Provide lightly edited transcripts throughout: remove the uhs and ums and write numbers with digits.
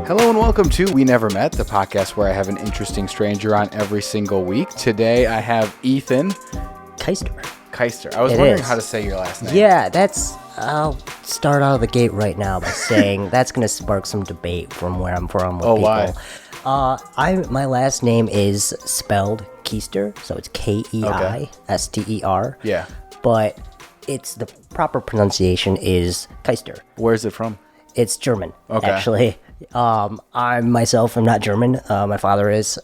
Hello and welcome to We Never Met, the podcast where I have an interesting stranger on every single week. Today I have Ethan Keister. I was wondering how to say your last name. Yeah, I'll start out of the gate right now by saying that's going to spark some debate from where I'm from with people. Why? My last name is spelled Keister, so it's Keister. Yeah. But the proper pronunciation is Keister. Where's it from? It's German, Okay. actually. I myself am not German. My father is.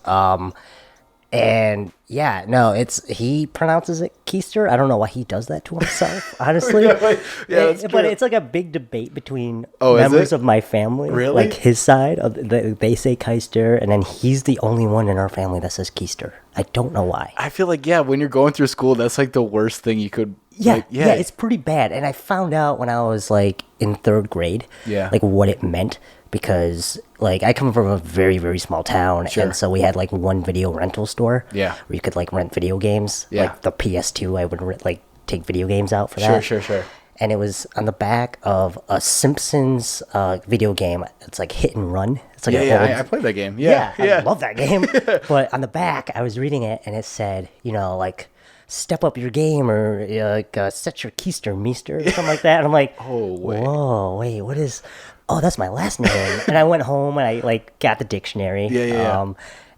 And yeah, no, he pronounces it Keister. I don't know why he does that to himself, honestly. That's true. But it's like a big debate between is members it? of my family. Really? Like his side, they say Keister, and then he's the only one in our family that says Keister. I don't know why. I feel like, when you're going through school, that's like the worst thing you could... Yeah, it's pretty bad. And I found out when I was like in third grade, like what it meant. Because, like, I come from a very, very small town, and so we had, like, one video rental store where you could, like, rent video games. Like, the PS2, I would, take video games out for that. Sure. And it was on the back of a Simpsons video game. It's, like, Hit and Run. It's like I played that game. Yeah. I love that game. But on the back, I was reading it, and it said, step up your game or set your keister, meester, or something like that. And I'm like, whoa, wait, what is... Oh, that's my last name. And I went home and I got the dictionary.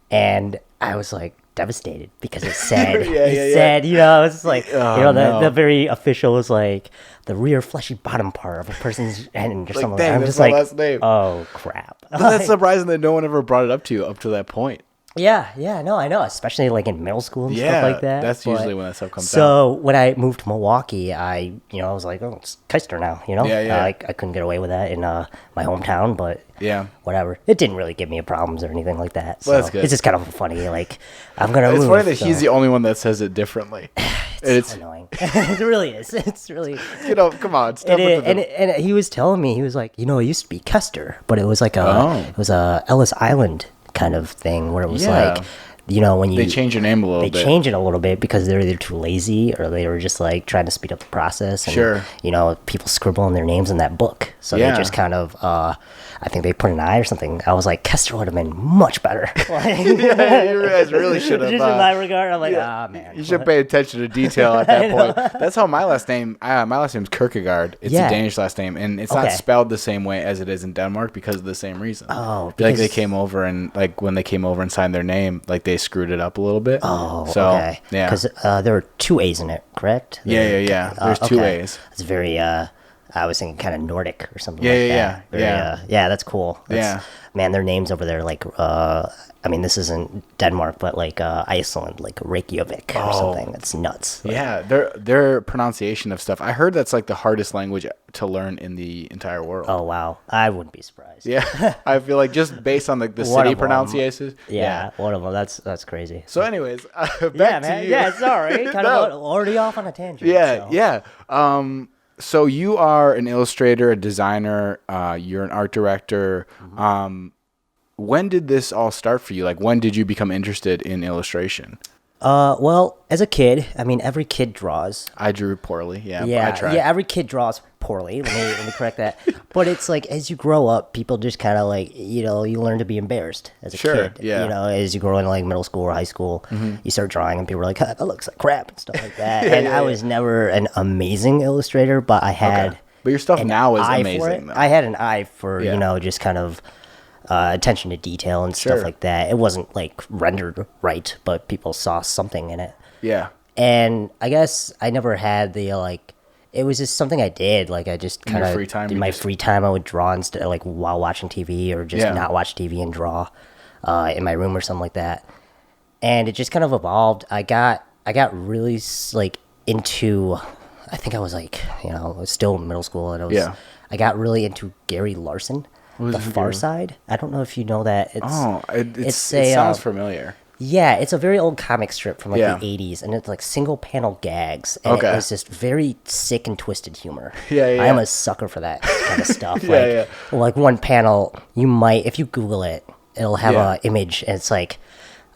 And I was like devastated because it said, it's like, the very official was like the rear fleshy bottom part of a person's end or something. Dang, I'm that's just my like, last name. Oh crap. But that's surprising that no one ever brought it up to you up to that point. No, I know, especially like in middle school and stuff like that. That's usually when that stuff comes out. So when I moved to Milwaukee, I was like, oh, it's Keister now, I couldn't get away with that in my hometown, but whatever. It didn't really give me problems or anything like that. So well, that's good. It's just kind of funny, like, I'm going to move. It's funny that he's the only one that says it differently. It's so annoying. It really is. It's really... come on. And he was telling me, he was like, it used to be Keister, but it was like it was a Ellis Island kind of thing where it was like, when you... They change your name a little bit. They change it a little bit because they're either too lazy or they were just like trying to speed up the process. And, people scribble in their names in that book. So they just kind of, I think they put an I or something. I was like, Keister would have been much better. You guys really should have. Just in my regard, I'm like, man. You should pay attention to detail at that point. That's how my last name is Kierkegaard. It's a Danish last name, and it's not spelled the same way as it is in Denmark because of the same reason. Oh, like they came over and like when they came over and signed their name, like they screwed it up a little bit. Oh, so, okay. Yeah. Because there are two A's in it, correct? Yeah. There's two A's. It's very... I was thinking kind of Nordic or something like that. Yeah, that's cool. Man, their names over there, like, this isn't Denmark, but like Iceland, like Reykjavik or something. It's nuts. Yeah, their pronunciation of stuff. I heard that's like the hardest language to learn in the entire world. Oh, wow. I wouldn't be surprised. Yeah, I feel like just based on the city pronunciations. Yeah, one of them. That's crazy. So anyways, back to you. Yeah, sorry. Kind of already off on a tangent. Yeah. So you are an illustrator, a designer, you're an art director. Mm-hmm. When did this all start for you? Like, when did you become interested in illustration? Well, as a kid, every kid draws. I drew poorly, I tried. Yeah, every kid draws poorly. Let me correct that. But it's like, as you grow up, people just kind of like, you learn to be embarrassed as a kid. Yeah. As you grow into like middle school or high school, you start drawing and people are like, that looks like crap and stuff like that. I was never an amazing illustrator, but I had... Okay. But your stuff now is amazing, though. I had an eye for, just kind of... attention to detail and stuff like that. It wasn't like rendered right, but people saw something in it. Yeah. And I guess I never had the it was just something I did. Like I just kind of in my free time I would draw instead, like while watching TV or just not watch TV and draw in my room or something like that. And it just kind of evolved. I got really like into, I think I was like, still in middle school, and I got really into Gary Larson. The Far Side. I don't know if you know that. It sounds familiar. Yeah, it's a very old comic strip from like the 80s, and it's like single panel gags, and it was just very sick and twisted humor. I am a sucker for that kind of stuff. Like one panel, you might, if you Google it, it'll have a image, and it's like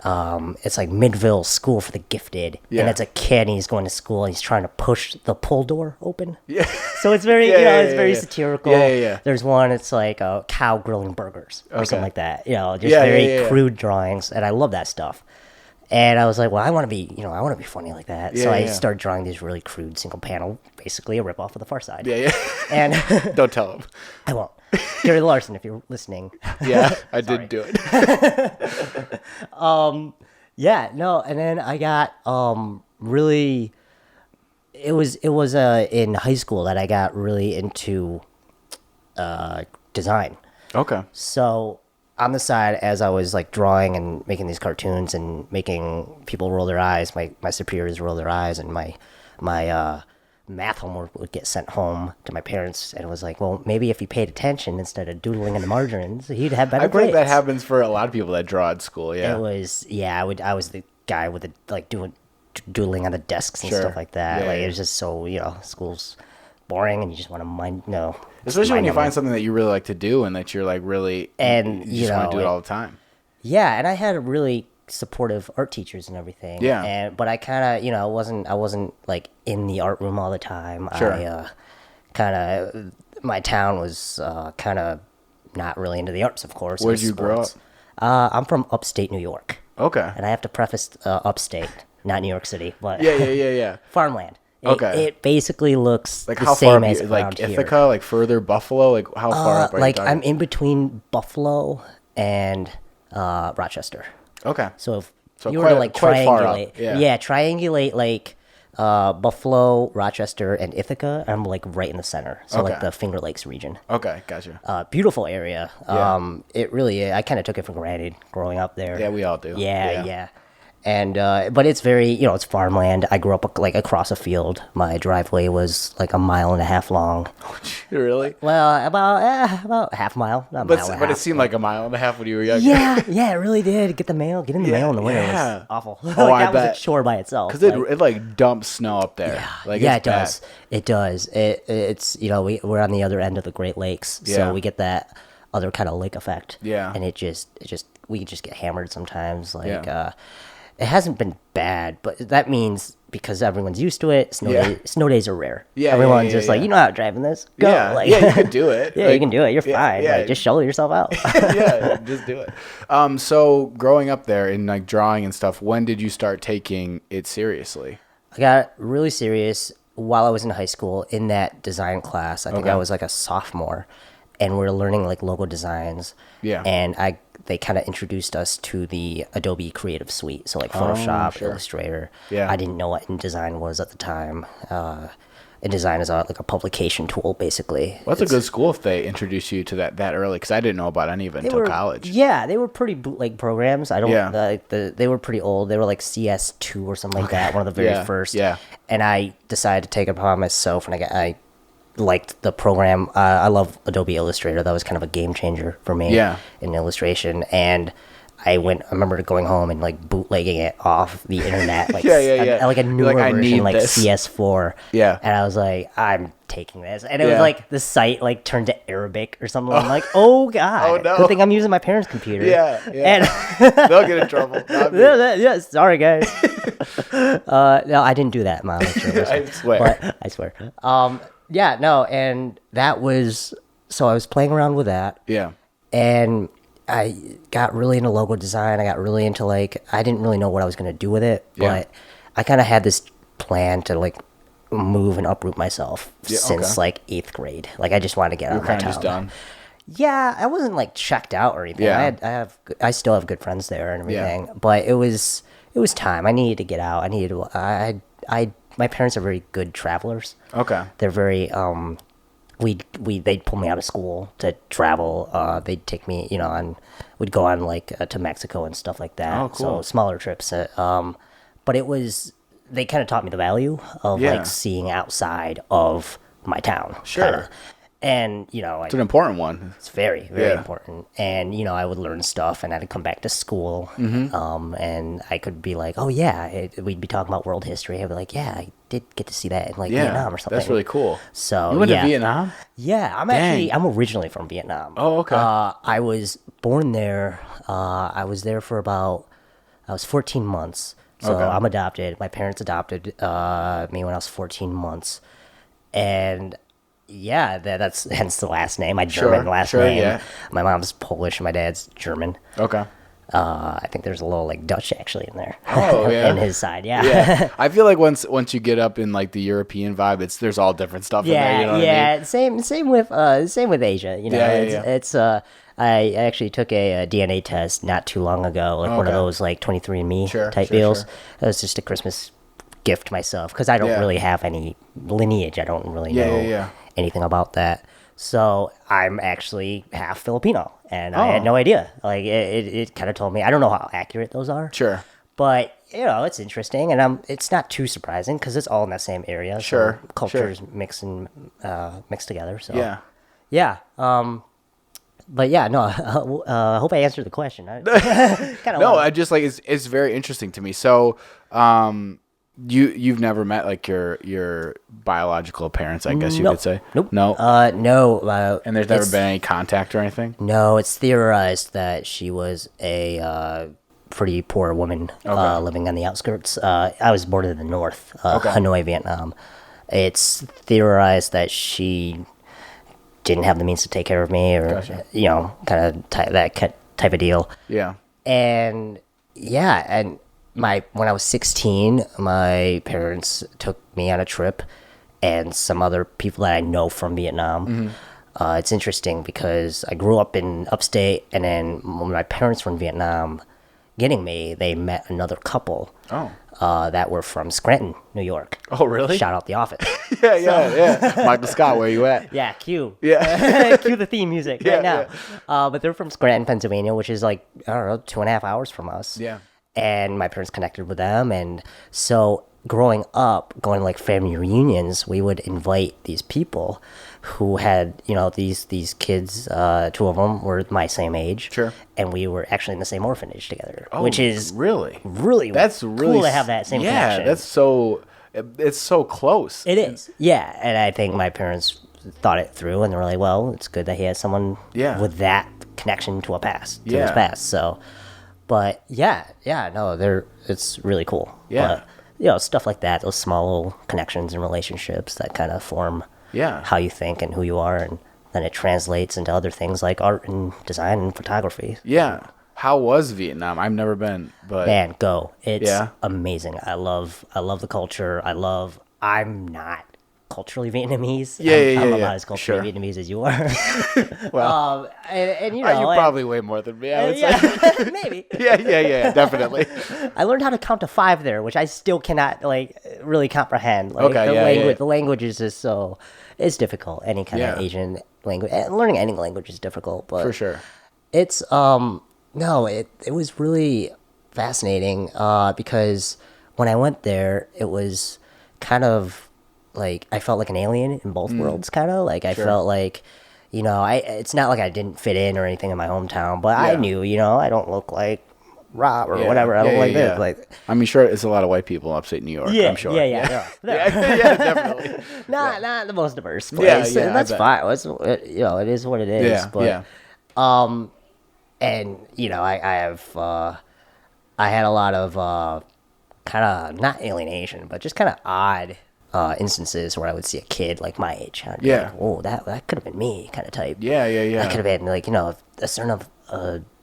It's like Midville School for the Gifted, Yeah. and it's a kid, and he's going to school, and he's trying to push the pull door open. Yeah. So it's very, it's very satirical. Yeah. There's one, it's like a cow grilling burgers or Okay. something like that. Just Yeah, very crude drawings, and I love that stuff. And I was like, well, I want to be, I want to be funny like that. So I started drawing these really crude single panel, basically a ripoff of The Far Side. Yeah. And Don't tell him. I won't. Gary Larson, if you're listening. Yeah, I did do it. Yeah, no, and then I got really. It was in high school that I got really into design. Okay. So on the side, as I was like drawing and making these cartoons and making people roll their eyes, my superiors roll their eyes, and my math homework would get sent home to my parents, and it was like, well, maybe if he paid attention instead of doodling in the margins, he'd have better I grades. think that happens for a lot of people that draw at school. Yeah. It was, I was the guy with the like doodling on the desks and Sure. stuff like that. Yeah, like yeah. it was just so school's boring, and you just want to mind Especially when you mind-numbing. find something that you really like to do and that you're like really And, you just want to do it all the time. Yeah, and I had really supportive art teachers and everything. Yeah. But I kind of, I wasn't like in the art room all the time. Sure. I kind of, my town was kind of not really into the arts, of course. Where'd and you grow sports. I'm from upstate New York, Okay. and I have to preface upstate, not New York City, but Yeah. farmland. Okay. It basically looks Like the how same far? as Like around here. Ithaca, like further Buffalo, like how far up are Like you I'm talking? in between Buffalo and Rochester. Okay. So if So you were to quite- like quite far up, triangulate, yeah. triangulate like Buffalo, Rochester, and Ithaca, I'm like right in the center. So like Okay. the Finger Lakes region. Okay, gotcha. Beautiful area. Yeah. It really, I kind of took it for granted growing up there. Yeah, we all do. Yeah. And but it's very, it's farmland. I grew up like across a field. My driveway was like a mile and a half long. Really? Well, about half a mile, not a mile and a But it half. seemed like a mile and a half when you were younger. Yeah, it really did. Get in the mail in the winter yeah. was awful. Oh, like, I that was a bet. chore by itself. Because it like dumps snow up there. Like, yeah, it's it bad. does. It does. It's we're on the other end of the Great Lakes, Yeah. so we get that other kind of lake effect. Yeah. and it just we just get hammered sometimes. Like Yeah. it hasn't been bad, but that means because everyone's used to it, snow days are rare. Yeah, everyone's yeah, just like, yeah. you know how to drive in this. Go. Yeah, Like, yeah, you can do it. Yeah, Like, you can do it. You're yeah, fine. yeah. Like, just shovel yourself out. Yeah, just do it. So growing up there and like drawing and stuff, when did you start taking it seriously? I got really serious while I was in high school in that design class. I think Okay. I was like a sophomore, and we were learning like logo designs. Yeah. And they kind of introduced us to the Adobe Creative Suite, so like Photoshop, sure. Illustrator. Yeah. I didn't know what InDesign was at the time. InDesign is like a publication tool, basically. Well, that's a good school if they introduce you to that early, because I didn't know about any of it until college. Yeah, they were pretty bootleg programs. I don't. Yeah. They were pretty old. They were like CS2 or something like that. One of the very Yeah, first. yeah. And I decided to take it upon myself, and I liked the program. I love Adobe Illustrator. That was kind of a game changer for me. Yeah. In illustration, and I remember going home and like bootlegging it off the internet, like Yeah. like a You're newer like, I version, need like this. CS4. Yeah. And I was like, I'm taking this, and it Yeah. was like the site like turned to Arabic or something. I'm like, oh god, Oh, no. good thing I'm using my parents' computer. Yeah. And They'll get in trouble. Not me. yeah, sorry guys. No, I didn't do that, Mom. I swear. But I swear. Yeah, no, and that was so I was playing around with that, Yeah. and I got really into logo design. I got really into like I didn't really know what I was gonna do with it, Yeah. but I kind of had this plan to like move and uproot myself Yeah, since okay. like 8th grade. Like I just wanted to get out You're of my kind of town. just done. Yeah, I wasn't like checked out or anything. Yeah. I still have good friends there and Yeah. everything. But it was time. I needed to get out. I needed to. My parents are very good travelers. Okay. They're very they'd pull me out of school to travel. They'd take me, we'd go on like to Mexico and stuff like that. Oh, cool. So smaller trips. But they kind of taught me the value of Yeah. like seeing outside of my town. Sure. kinda. And It's an important one. it's very, very Yeah. important. And, I would learn stuff and I'd come back to school. Mm-hmm. And I could be like, oh, yeah, we'd be talking about world history. I'd be like, yeah, I did get to see that in like Yeah. Vietnam or something. That's really cool. So, You went yeah. to Vietnam? Yeah, I'm originally from Vietnam. Oh, okay. I was born there. I was there for about I was 14 months. So Okay. I'm adopted. My parents adopted me when I was 14 months. And yeah, that's hence the last name, my German last name. Yeah. My mom's Polish, my dad's German. Okay. I think there's a little like Dutch actually in there. Oh, yeah. in his side, yeah. Yeah. I feel like once you get up in like the European vibe, there's all different stuff in there. You know what I mean? Same with Asia. You know, Yeah. it's I actually took a DNA test not too long ago, like one of Okay. those like 23andMe Sure, type sure, deals. sure. It was just a Christmas gift myself because I don't Yeah. really have any lineage. I don't really know Yeah. anything about that. So I'm actually half Filipino, and I had Oh. no idea. Like it kind of told me. I don't know how accurate those are. Sure. But you know, it's interesting, and it's not too surprising because it's all in that same area. Sure, so cultures mix together. So Yeah. yeah. But yeah, no. I hope I answered the question. No, I just like it's very interesting to me. So, you've never met like your biological parents, I guess you Nope. could say. Nope. No. No. And there's never it's- been any contact or anything. No, it's theorized that she was a pretty poor woman living on the outskirts. I was born in the north, Hanoi, Vietnam. It's theorized that she didn't have the means to take care of me, or Gotcha. you know, kind of that type of deal. Yeah. And yeah, and when I was 16, my parents took me on a trip, and some other people that I know from Vietnam. It's interesting because I grew up in upstate, and then when my parents were in Vietnam getting me, they met another couple Oh. that were from Scranton, New York. Oh, really? Shout out The Office. Yeah. Michael Scott, where you at? Yeah, cue. Yeah. Cue the theme music Yeah, right now. But they're from Scranton, Pennsylvania, which is like, I don't know, 2.5 hours from us. Yeah. And my parents connected with them. And so growing up, going to like family reunions, we would invite these people who had, you know, these kids, two of them were my same age. Sure. And we were actually in the same orphanage together, Oh, which is really that's cool cool to have that same connection. Yeah, it's so close. It is. Yeah. And I think my parents thought it through, and they were like, well, it's good that he has someone Yeah. with that connection to his Yeah. past. So, but it's really cool. Yeah. But, you know, stuff like that, those small little connections and relationships that kind of form Yeah. how you think and who you are, and then it translates into other things like art and design and photography. Yeah. How was Vietnam? I've never been, but Man, go. It's Yeah. amazing. I love the culture. I'm not culturally Vietnamese. Yeah, I'm yeah. not as culturally Sure. Vietnamese as you are. Well, and you know, you're probably way more than me, I would say. yeah, maybe. Yeah, definitely. I learned how to count to 5 there, which I still cannot like really comprehend. Like, Okay, the yeah, language, yeah. the language is just it's difficult. Any kind of Yeah. Asian language, learning any language is difficult. But For sure. it's it was really fascinating because when I went there, it was kind of like I felt like an alien in both worlds, kind of like I felt like, you know, it's not like I didn't fit in or anything in my hometown, but I Yeah. knew, you know, I don't look like Rob or Yeah. whatever. I don't Yeah, like yeah, this. yeah. Like, I mean, sure, it's a lot of white people in upstate New York, I'm sure. yeah. Yeah, definitely. Not the most diverse place. yeah, and I that's bet. fine. You know, it is what it is. Yeah, but, yeah. and you know, I had a lot of kind of not alienation, but just kind of odd instances where I would see a kid like my age. I'd be Yeah. like, oh, that could have been me, kind of type. Yeah. That could have been like, you know, a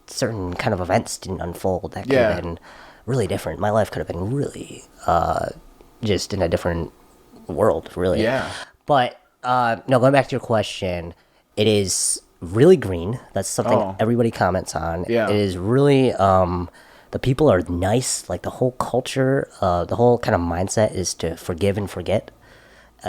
certain kind of events didn't unfold. That could Yeah. have been really different. My life could have been really just in a different world, really. Yeah. But no, going back to your question, it is really green. That's something Oh. everybody comments on. Yeah. It is really the people are nice. Like the whole culture, the whole kind of mindset is to forgive and forget.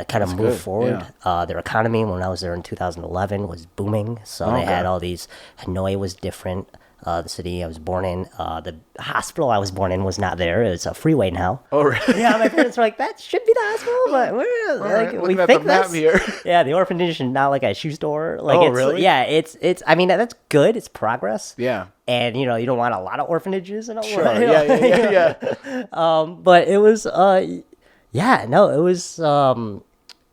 Kind of move good, forward. Their economy, when I was there in 2011, was booming. So they Okay. had all these. Hanoi was different. The city I was born in, the hospital I was born in was not there. It's a freeway now. Oh, really? Yeah, my parents were like, "That should be the hospital," but we're like, right, we looking at think the map that's here. Yeah, the orphanage is now like a shoe store. Like, Oh, it's, really? Yeah, it's. I mean, that's good. It's progress. Yeah. And you know, you don't want a lot of orphanages in a Sure. world. You know? Yeah. But it was, yeah, no, it was.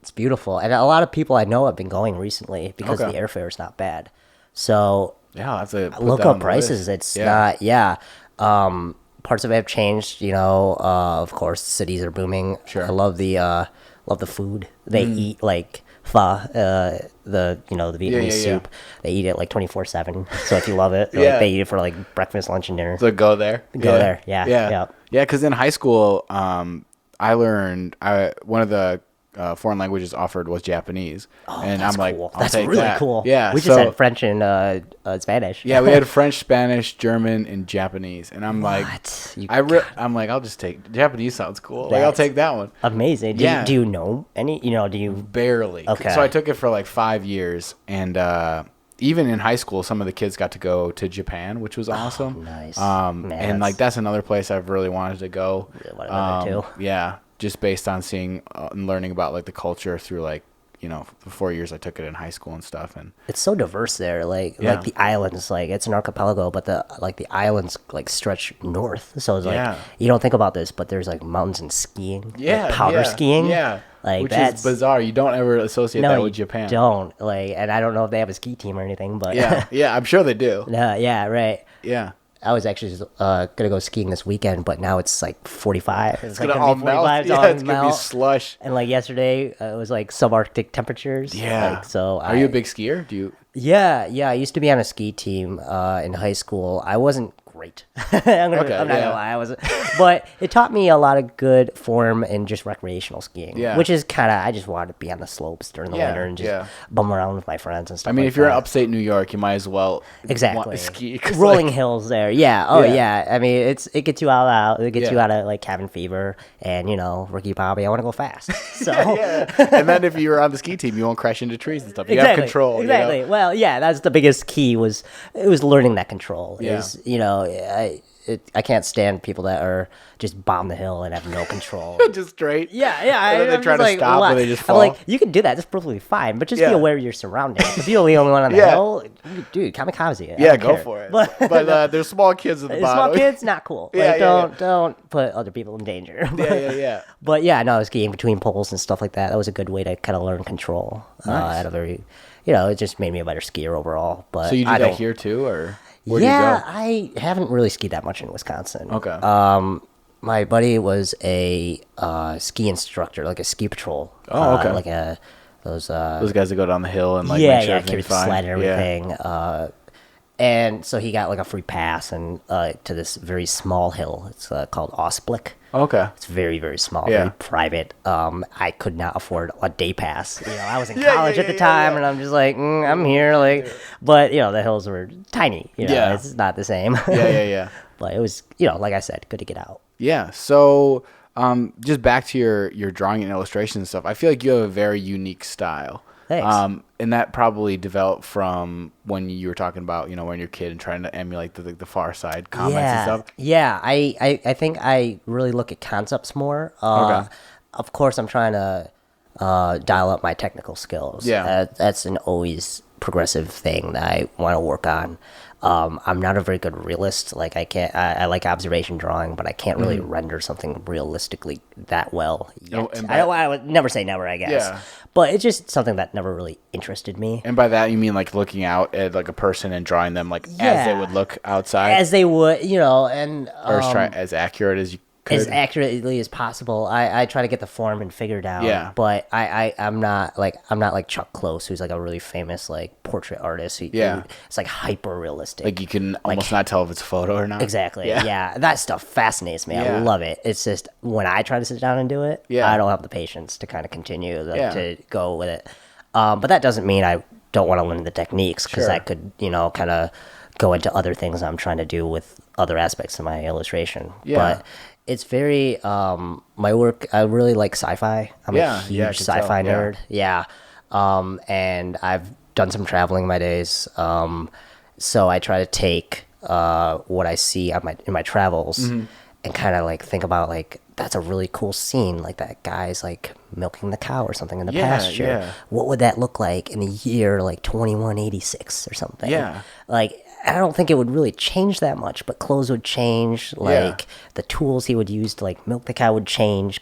It's beautiful, and a lot of people I know have been going recently because Okay. the airfare is not bad. So Yeah, I'll have to put look that on up the prices. list. It's not, yeah. parts of it have changed. You know, of course, cities are booming. Sure. I love the food they eat, like pho, the Vietnamese soup. They eat it like 24/7. So if you love it, like, they eat it for like breakfast, lunch, and dinner. So go there. Go there. Yeah. Because in high school, I learned one of the foreign languages offered was Japanese, and I'm like, cool. I'll That's take really that. cool. Yeah, we just had French and Spanish. Yeah, we had French, Spanish, German, and Japanese, and I'm like, I'm like, I'll just take Japanese. Sounds cool. Like, I'll take that one. Amazing. Do you know any? Do you barely? Okay. So I took it for like 5 years, and even in high school, some of the kids got to go to Japan, which was awesome. Nice. And like that's another place I've really wanted to go. Really wanted to go there, too. Yeah, just based on seeing and learning about like the culture through like the 4 years I took it in high school and stuff. And it's so diverse there. Like the islands, like it's an archipelago, but the islands like stretch north. So it's like you don't think about this, but there's like mountains and skiing. Yeah, like powder skiing. Yeah. Like which is bizarre. You don't ever associate that with Japan. Don't and I don't know if they have a ski team or anything, but yeah, I'm sure they do. Yeah, right. Yeah. I was actually gonna go skiing this weekend, but now it's like 45. It's like gonna all melt. Yeah, it's gonna be slush. And like yesterday, it was like subarctic temperatures. Yeah. Like, so are you a big skier? Do you? Yeah. I used to be on a ski team in high school. I wasn't great. I'm not gonna lie, I wasn't. But it taught me a lot of good form in just recreational skiing. Yeah. Which is I just wanted to be on the slopes during the winter and just bum around with my friends and stuff. I mean, like if you're in that. upstate New York, you might as well exactly ski. Rolling hills there. Yeah. Oh yeah. I mean, it gets you out. It gets you out of like cabin fever and Ricky Bobby. I want to go fast. So and then if you're on the ski team, you won't crash into trees and stuff. You have control. Exactly. Well, yeah, that's the biggest key was learning that control. Yeah. I can't stand people that are just bomb the hill and have no control. Just straight. Yeah. And then they try to stop, but they just fall. I'm like, you can do that. That's perfectly fine, but just be aware of your surroundings. If you're the only one on the hill, dude, kamikaze. Yeah, go for it. But there's small kids at the bottom. Small kids, not cool. Don't put other people in danger. Yeah. But yeah, no, I was skiing between poles and stuff like that. That was a good way to kind of learn control. Nice. At a very, it just made me a better skier overall. But so you do that here too, or where do you go? I haven't really skied that much in Wisconsin. Okay. My buddy was a ski instructor, like a ski patrol. Oh, okay. Like those guys that go down the hill and like make sure everything's fine. Sled and everything. And so he got like a free pass and to this very small hill. It's called Osblick. Okay. It's very, very small, very private. I could not afford a day pass. I was in college at the time, and I'm just like, I'm here, but the hills were tiny. It's not the same. Yeah. But it was, like I said, good to get out. Yeah. So, just back to your drawing and illustration and stuff. I feel like you have a very unique style. Thanks. And that probably developed from when you were talking about, when you're a kid and trying to emulate the Far Side comments and stuff. Yeah, I think I really look at concepts more. Okay. Of course, I'm trying to dial up my technical skills. Yeah. That's an always progressive thing that I want to work on. I'm not a very good realist. Like I like observation drawing, but I can't really render something realistically that well yet. I would never say never, I guess. Yeah. But it's just something that never really interested me. And by that you mean like looking out at like a person and drawing them like as they would look outside, as they would, and or try as accurate as you could. As accurately as possible. I try to get the form and figured out. Yeah. But I'm not like Chuck Close, who's like a really famous like portrait artist. It's like hyper realistic. Like you can almost not tell if it's a photo or not. Exactly. Yeah. That stuff fascinates me. I love it. It's just when I try to sit down and do it, I don't have the patience to kind of continue to go with it. But that doesn't mean I don't want to learn the techniques, because I could, kind of go into other things I'm trying to do with other aspects of my illustration. Yeah. But it's very my work. I really like sci-fi. I'm a huge sci-fi nerd. Yeah, and I've done some traveling in my days. So I try to take what I see on in my travels and kind of like think about like, that's a really cool scene. Like that guy's like milking the cow or something in the pasture. Yeah. What would that look like in the year like 2186 or something? Yeah. Like, I don't think it would really change that much, but clothes would change. Like the tools he would use to like milk the cow would change,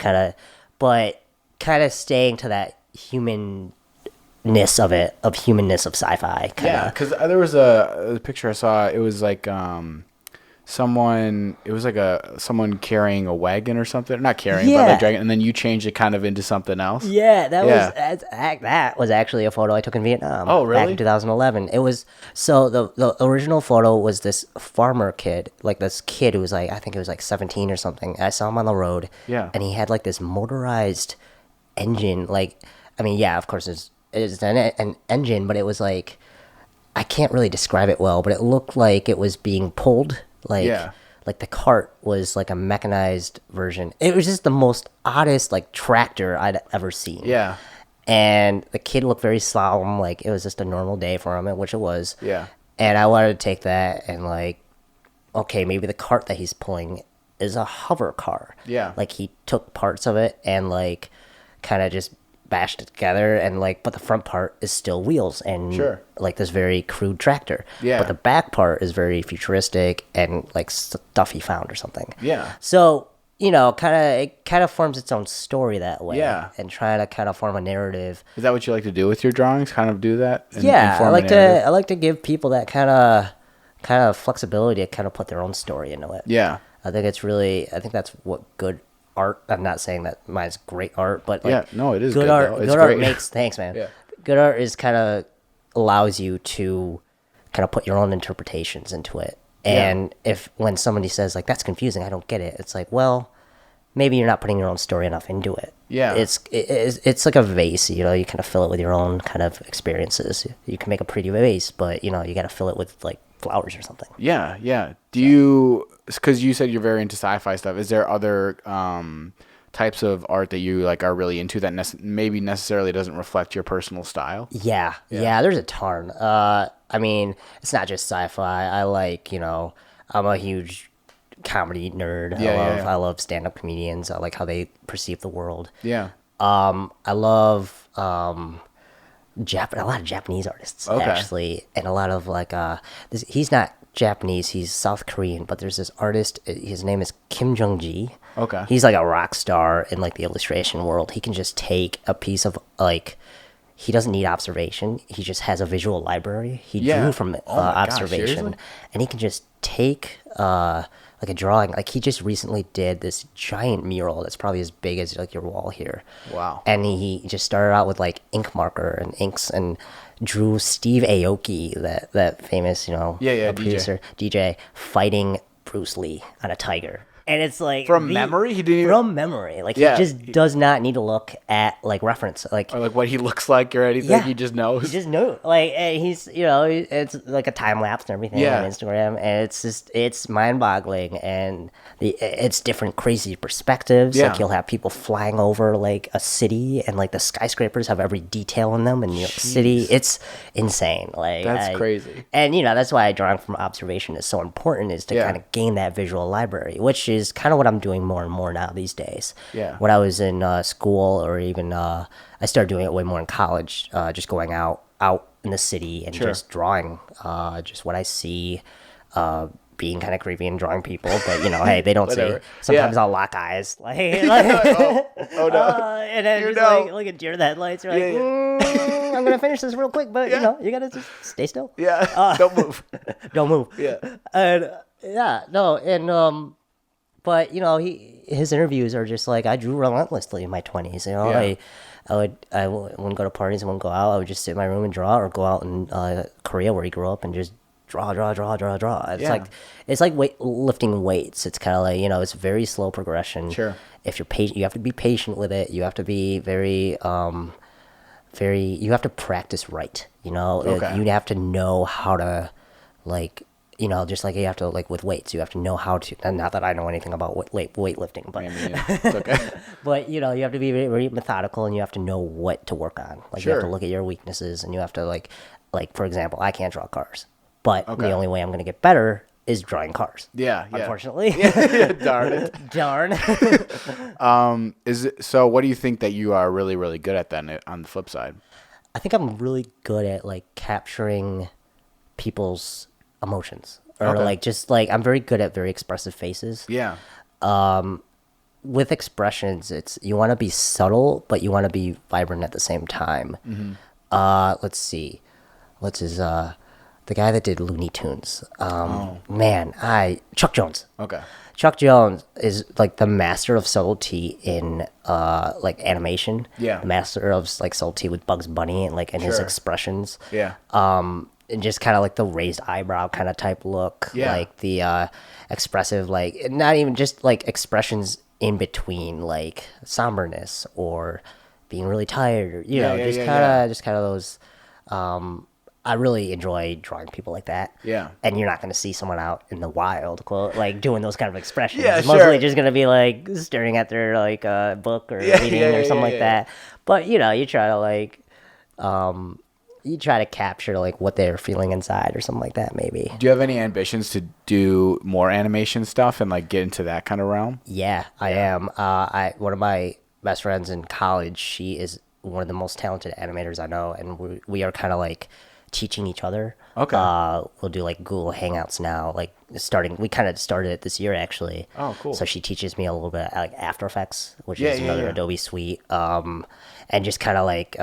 but kind of staying to that humanness of sci-fi. Yeah, because there was a picture I saw. It was like someone. It was like someone carrying a wagon or something. Not carrying, but Yeah. like dragging. And then you changed it kind of into something else. Yeah, that Yeah. that was actually a photo I took in Vietnam. Oh, Back really? in 2011. It was so the original photo was this farmer kid, like this kid who was like I think it was like 17 or something. I saw him on the road. Yeah. And he had like this motorized engine. Like, I mean, yeah, of course it's an engine, but it was like I can't really describe it well, but it looked like it was being pulled. Like, Yeah. like the cart was like a mechanized version. It was just the most oddest like tractor I'd ever seen. Yeah. And the kid looked very solemn, like it was just a normal day for him, which it was. Yeah. And I wanted to take that and like, okay, maybe the cart that he's pulling is a hover car. Yeah. Like he took parts of it and like kind of just bashed it together and like, but the front part is still wheels and Sure. like this very crude tractor. Yeah. But the back part is very futuristic and like stuff he found or something. Yeah. So, you know, it kind of forms its own story that way. Yeah. And trying to kind of form a narrative. Is that what you like to do with your drawings? Kind of do that? And Yeah, inform a narrative? I like to give people that kind of flexibility to kind of put their own story into it. Yeah. I think that's what good art. I'm not saying that mine's great art, but like, Yeah, no, it is good good, art. though. It's Good art great. makes thanks, man. Yeah. Good art is kind of allows you to kind of put your own interpretations into it. And if when somebody says like that's confusing, I don't get it. It's like, well, maybe you're not putting your own story enough into it. Yeah. It's like a vase, you know, you kind of fill it with your own kind of experiences. You can make a pretty vase, but you know, you got to fill it with like flowers or something. Yeah, yeah. Do you, because you said you're very into sci-fi stuff, is there other types of art that you like are really into that maybe necessarily doesn't reflect your personal style? Yeah, there's a ton. I mean, it's not just sci-fi. I like, you know, I'm a huge comedy nerd. I love stand-up comedians. I like how they perceive the world. Yeah. I love a lot of Japanese artists actually, and a lot of like he's not Japanese, he's South Korean, but there's this artist. His name is Kim Jong-ji. Okay. He's like a rock star in like the illustration world. He can just take a piece of like. He doesn't need observation. He just has a visual library. He drew from observation, seriously? and he can just take like a drawing. Like he just recently did this giant mural that's probably as big as like your wall here. Wow. And he just started out with like ink marker and inks and drew Steve Aoki, that famous, you know, producer, DJ, fighting Bruce Lee on a tiger. And it's like From memory? He didn't even... From memory. Like, Yeah. he just does not need to look at, like, reference. Like, Or like what he looks like or anything. Yeah. He just knows. he just knows. Like, and he's, you know, it's like a time lapse and everything Yeah. on Instagram. And it's just, it's mind boggling. And it's different crazy perspectives. Yeah. Like, you'll have people flying over, like, a city, and, like, the skyscrapers have every detail in them in New York City. It's insane. Like, That's crazy. And, you know, that's why drawing from observation is so important, is to Yeah. kind of gain that visual library, which is kind of what I'm doing more and more now these days. Yeah. When I was in school, or even I started doing it way more in college, just going out in the city and just drawing just what I see, being kind of creepy and drawing people, but you know, hey, they don't see. Whatever. Sometimes Yeah. I'll lock eyes, like Oh no. and then You just know. like look at deer in the headlights. You're like, Yeah, I'm gonna finish this real quick, but you know, you gotta just stay still. Yeah. Don't move. Don't move. Yeah. And but you know, his interviews are just like, I drew relentlessly in my 20s. You know, Yeah. I wouldn't go to parties, I wouldn't go out. I would just sit in my room and draw, or go out in Korea where he grew up and just draw. It's Yeah. like lifting weights. It's kind of like, you know, it's very slow progression. Sure. If you're patient, you have to be patient with it. You have to be very you have to practice right. You know, Okay. you have to know how to, like, you know, just like you have to, like with weights, you have to know how to, and not that I know anything about weightlifting, but I mean, it's okay. but you know, you have to be very, very methodical, and you have to know what to work on. Like, you have to Sure. look at your weaknesses, and you have to like for example, I can't draw cars, but Okay. the only way I'm going to get better is drawing cars. Yeah. Unfortunately. Yeah. Darn it. Darn. So what do you think that you are really, really good at then on the flip side? I think I'm really good at like capturing people's emotions, or Okay. like just like I'm very good at very expressive faces. Yeah. With expressions, it's, you want to be subtle, but you want to be vibrant at the same time. Mm-hmm. Let's see, what's his the guy that did Looney Tunes. Man, Chuck Jones. Okay. Chuck Jones is like the master of subtlety in like animation. Yeah. The master of like subtlety with Bugs Bunny and like in his Sure. expressions. Yeah. And just kind of like the raised eyebrow kind of type look. Yeah. Like the expressive, like not even just like expressions in between, like somberness or being really tired, or you know, yeah, just yeah, kind of yeah. just kind of those. I really enjoy drawing people like that. Yeah. And you're not going to see someone out in the wild, quote, like doing those kind of expressions. Yeah, It's sure. mostly just going to be like staring at their like book or reading or something like that. But you know, you try to like, you try to capture like what they're feeling inside or something like that. Maybe. Do you have any ambitions to do more animation stuff and like get into that kind of realm? Yeah, I am. One of my best friends in college, she is one of the most talented animators I know, and we are kind of like teaching each other. Okay. We'll do like Google Hangouts now, like we kind of started it this year actually. Oh, cool. So she teaches me a little bit like After Effects, which Yeah, is yeah, another yeah. Adobe suite. And just kind of like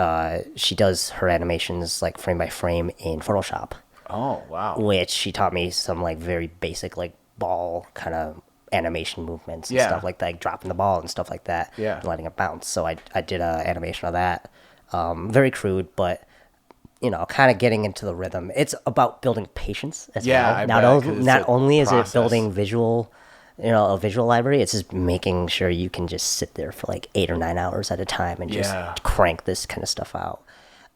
she does her animations like frame by frame in Photoshop, Oh, wow. which she taught me some like very basic like ball kind of animation movements and Yeah. stuff like that, like dropping the ball and stuff like that, Yeah. and letting it bounce. So I did a animation of that, very crude, but you know, kind of getting into the rhythm. It's about building patience as Yeah, well. I Not, bet, 'cause it's not a only is process. it building visual, you know, a visual library, it's just making sure you can just sit there for like 8 or 9 hours at a time and just Yeah. crank this kind of stuff out.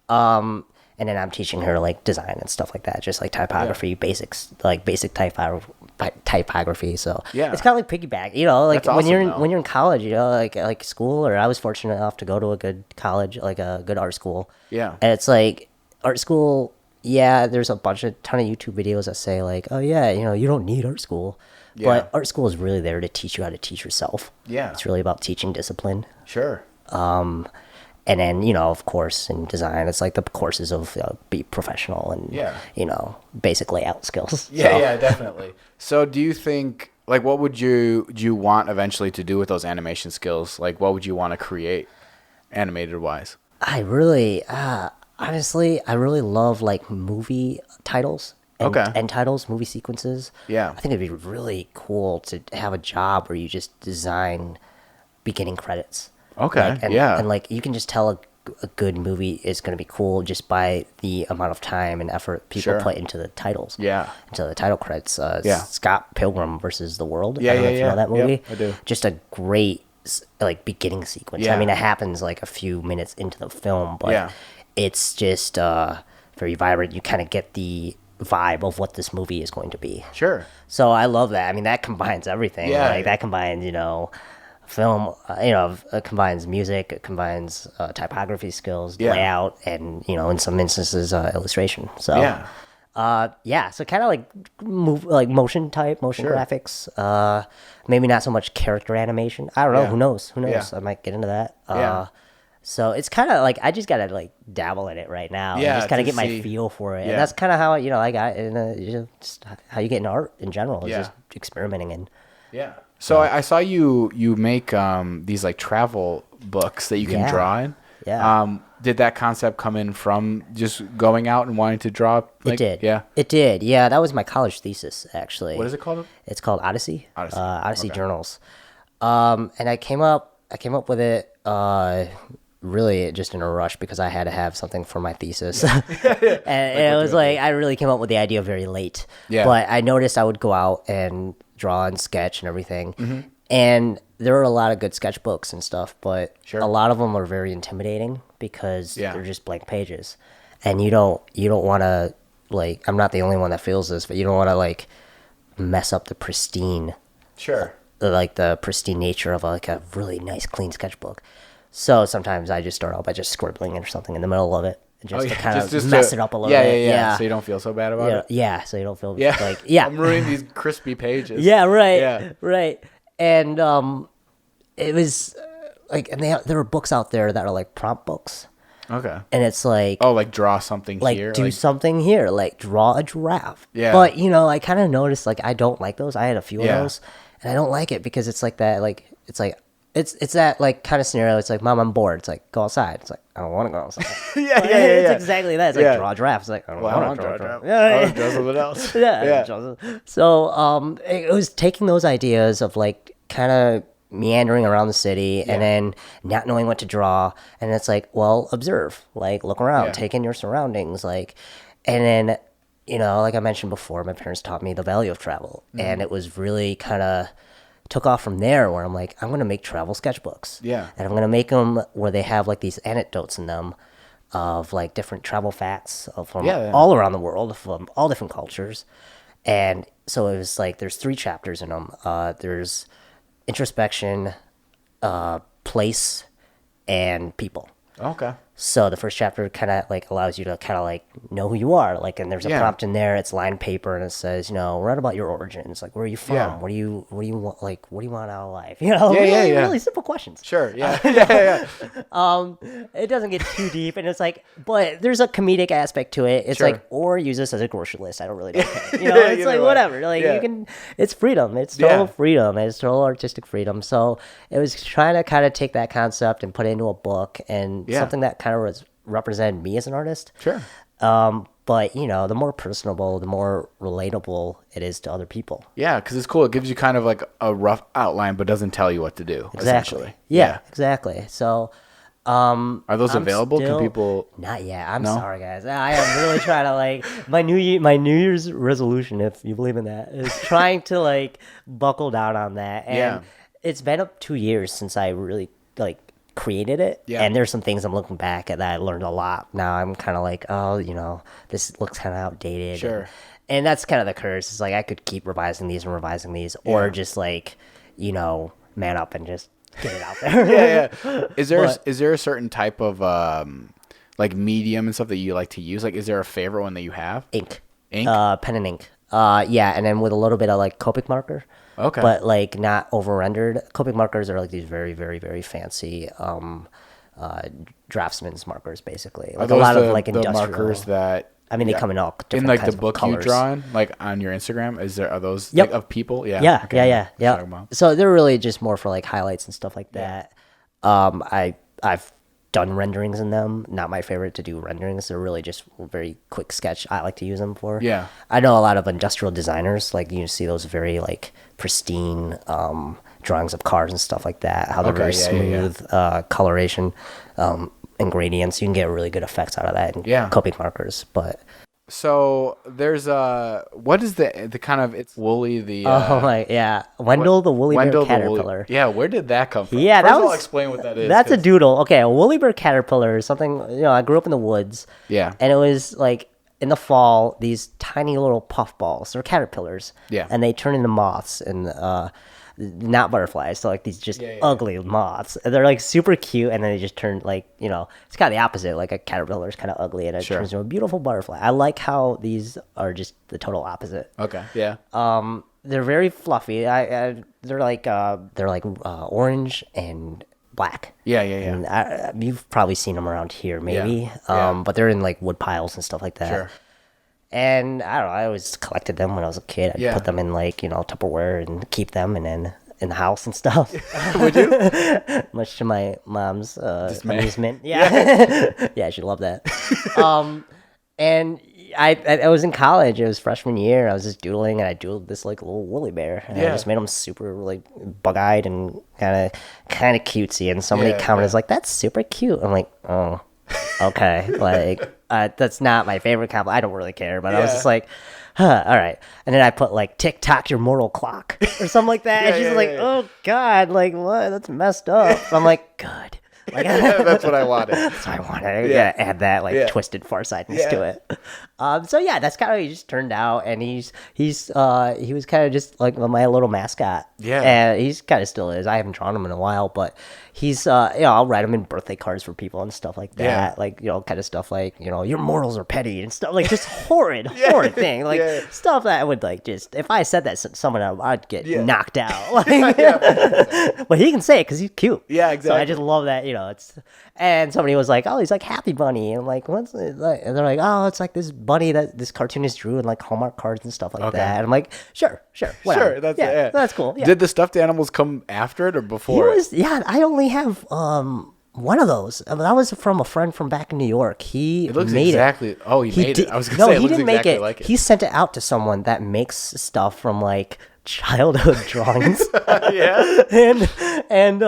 And then I'm teaching her like design and stuff like that, just like typography, basics, like basic typography. So Yeah. it's kind of like piggyback, you know, like That's when awesome, though. when you're in college, you know, like school, or I was fortunate enough to go to a good college, like a good art school. Yeah. And it's like art school. Yeah, there's a ton of YouTube videos that say like, oh yeah, you know, you don't need art school. Yeah. But art school is really there to teach you how to teach yourself. Yeah. It's really about teaching discipline. Sure. And then, you know, of course, in design, it's like the courses of be professional and, Yeah. you know, basic layout skills. Yeah, So, yeah, definitely. So do you think, like, what would you want eventually to do with those animation skills? Like, what would you want to create animated wise? I really, honestly, I really love like movie titles. Okay. End titles, movie sequences. Yeah. I think it'd be really cool to have a job where you just design beginning credits. Okay, Like, and, yeah. And like you can just tell a good movie is going to be cool just by the amount of time and effort people Sure. put into the titles. Yeah. Into the title credits. Yeah. Scott Pilgrim versus the World. Yeah, I don't know yeah, if you know yeah. that movie. Yep, I do. Just a great like beginning sequence. Yeah. I mean, it happens like a few minutes into the film, but Yeah. it's just very vibrant. You kind of get the vibe of what this movie is going to be. Sure. So I love that. I mean, that combines everything. Yeah. Like that combines, you know, film. You know, it combines music. It combines typography skills, Yeah. layout, and you know, in some instances, illustration. So Yeah. so kind of like motion Sure. graphics. Maybe not so much character animation. I don't know. Yeah. Who knows? Yeah. I might get into that. Yeah. So it's kind of like I just gotta like dabble in it right now. Yeah, And just kind to of get my see- feel for it. Yeah. And that's kind of how you know I got in. You know, just how you get in art in general. Is Yeah. just experimenting and. Yeah. So I saw you make these like travel books that you can Yeah. draw in. Yeah. Did that concept come in from just going out and wanting to draw? Like, It did. Yeah. It did. Yeah, that was my college thesis actually. What is it called? It's called Odyssey. Odyssey. Okay. Journals. And I came up with it really just in a rush because I had to have something for my thesis. and it was like I really came up with the idea very late. Yeah. But I noticed I would go out and draw and sketch and everything. Mm-hmm. And there are a lot of good sketchbooks and stuff, but Sure. a lot of them are very intimidating because Yeah. they're just blank pages. And you don't want to like I'm not the only one that feels this, but you don't want to like mess up the pristine Sure. like the pristine nature of like a really nice clean sketchbook. So sometimes I just start out by just scribbling or something in the middle of it just to kind of mess it up a little bit. Yeah. So you don't feel so bad about it. Yeah, so you don't feel Yeah. like yeah. I'm ruining these crispy pages. Yeah, right. Yeah. Right. And it was like and there were books out there that are like prompt books. Okay. And it's like Oh, like draw something like here. do something here, like draw a giraffe. Yeah. But you know, I kind of noticed like I don't like those. I had a few Yeah. of those, and I don't like it because it's like that. Like it's like It's that like kind of scenario. It's like, Mom, I'm bored. It's like, go outside. It's like, I don't want to go outside. Yeah. It's exactly that. It's like, draw a draft. It's like, I don't want to draw a draft. I want to draw something else. Yeah. So it was taking those ideas of like kind of meandering around the city and then not knowing what to draw, and it's like, well, observe, like look around, take in your surroundings, like, and then, you know, like I mentioned before, my parents taught me the value of travel, and it was really kind of took off from there, where I'm like, I'm going to make travel sketchbooks. Yeah. And I'm going to make them where they have like these anecdotes in them of like different travel facts from all around the world, from all different cultures. And so it was like, there's 3 chapters in them. There's introspection, place, and people. Okay. So the first chapter kind of like allows you to kind of like know who you are. Like, and there's a prompt in there. It's lined paper, and it says, you know, write about your origins. Like, where are you from? Yeah. What do you want? Like, what do you want out of life? You know, really simple questions. Sure. Yeah. It doesn't get too deep, and it's like, but there's a comedic aspect to it. It's like, or use this as a grocery list. I don't really care. You know, it's like whatever. Like you can. It's freedom. It's total freedom. It's total artistic freedom. So it was trying to kind of take that concept and put it into a book, and something that kind of represented me as an artist. Sure. But you know, the more personable, the more relatable it is to other people. Yeah, because it's cool. It gives you kind of like a rough outline, but doesn't tell you what to do. Exactly. Essentially. Yeah, exactly. So, are those available? Can people? Not yet. I'm sorry, guys. I am really trying to like my New Year's resolution, if you believe in that, is trying to like buckle down on that. And it's been up 2 years since I really like created it, and there's some things I'm looking back at that I learned a lot. Now I'm kind of like, oh, you know, this looks kind of outdated. Sure. And that's kind of the curse. It's like I could keep revising these, or just like, you know, man up and just get it out there. Is there a certain type of like medium and stuff that you like to use? Like, is there a favorite one that you have? Ink, pen and ink. And then with a little bit of like Copic marker. Okay. But like not over rendered. Copic markers are like these very, very, very fancy draftsman's markers, basically. Like are those a lot the, of like the industrial markers that? I mean, they come in all different in like kinds the book of colors. you draw in, like on your Instagram. Are those like, of people? Yeah. Yeah. So they're really just more for like highlights and stuff like that. I've done renderings in them. Not my favorite to do renderings. They're really just very quick sketch. I like to use them for. Yeah. I know a lot of industrial designers, like you see those very like pristine drawings of cars and stuff like that. How they're very smooth coloration and gradients. You can get really good effects out of that in Copic markers. But so there's what is the kind of, it's Wooly the Wendell the Wooly Bear caterpillar. Where did that come from? Yeah, First of all, explain what that is. That's a doodle. Okay, a woolly bear caterpillar is something, you know, I grew up in the woods. Yeah. And it was like in the fall, these tiny little puffballs, they're caterpillars. Yeah. And they turn into moths and not butterflies, so like these just ugly moths. And they're like super cute, and then they just turn like, you know, it's kind of the opposite. Like a caterpillar is kind of ugly, and it turns into a beautiful butterfly. I like how these are just the total opposite. Okay. Yeah. They're very fluffy. They're like orange and black. Yeah. And you've probably seen them around here, maybe. But they're in like wood piles and stuff like that. Sure. And I don't know, I always collected them when I was a kid. I'd put them in like, you know, Tupperware and keep them, and then in the house and stuff. Would you? Much to my mom's amusement. Yeah, she loved that. And I was in college. It was freshman year. I was just doodling, and I doodled this like little woolly bear. And I just made him super like bug-eyed and kind of cutesy. And somebody commented like, "That's super cute." I'm like, oh. Okay, like that's not my favorite compliment. I don't really care, but I was just like, huh, all right. And then I put like "tick tock your mortal clock" or something like that. And she's like, oh god, like what? That's messed up. I'm like, good. Like that's what I wanted. That's what I wanted. Add that like twisted farsightedness to it. So yeah, that's kind of how he just turned out, and he was kind of just like my little mascot. Yeah, and he's kind of still is. I haven't drawn him in a while, but he's I'll write him in birthday cards for people and stuff like that. Yeah. Like, kind of stuff like, your morals are petty and stuff like just horrid thing. Like stuff that I would like just, if I said that to someone, I'd get knocked out. Like, but he can say it because he's cute. Yeah, exactly. So I just love that, it's, and somebody was like, oh, he's like Happy Bunny. And I'm like, what's it like? And they're like, oh, it's like this bunny that this cartoonist drew and like Hallmark cards and stuff like that. And I'm like, sure, whatever. Sure, that's cool. Yeah. Did the stuffed animals come after it or before? I only have one of those. That was from a friend from back in New York. He It looks made exactly. it. Oh, he made did, it. I was gonna no, say it he looks didn't exactly make it. like it. He sent it out to someone that makes stuff from like childhood drawings. Yeah. and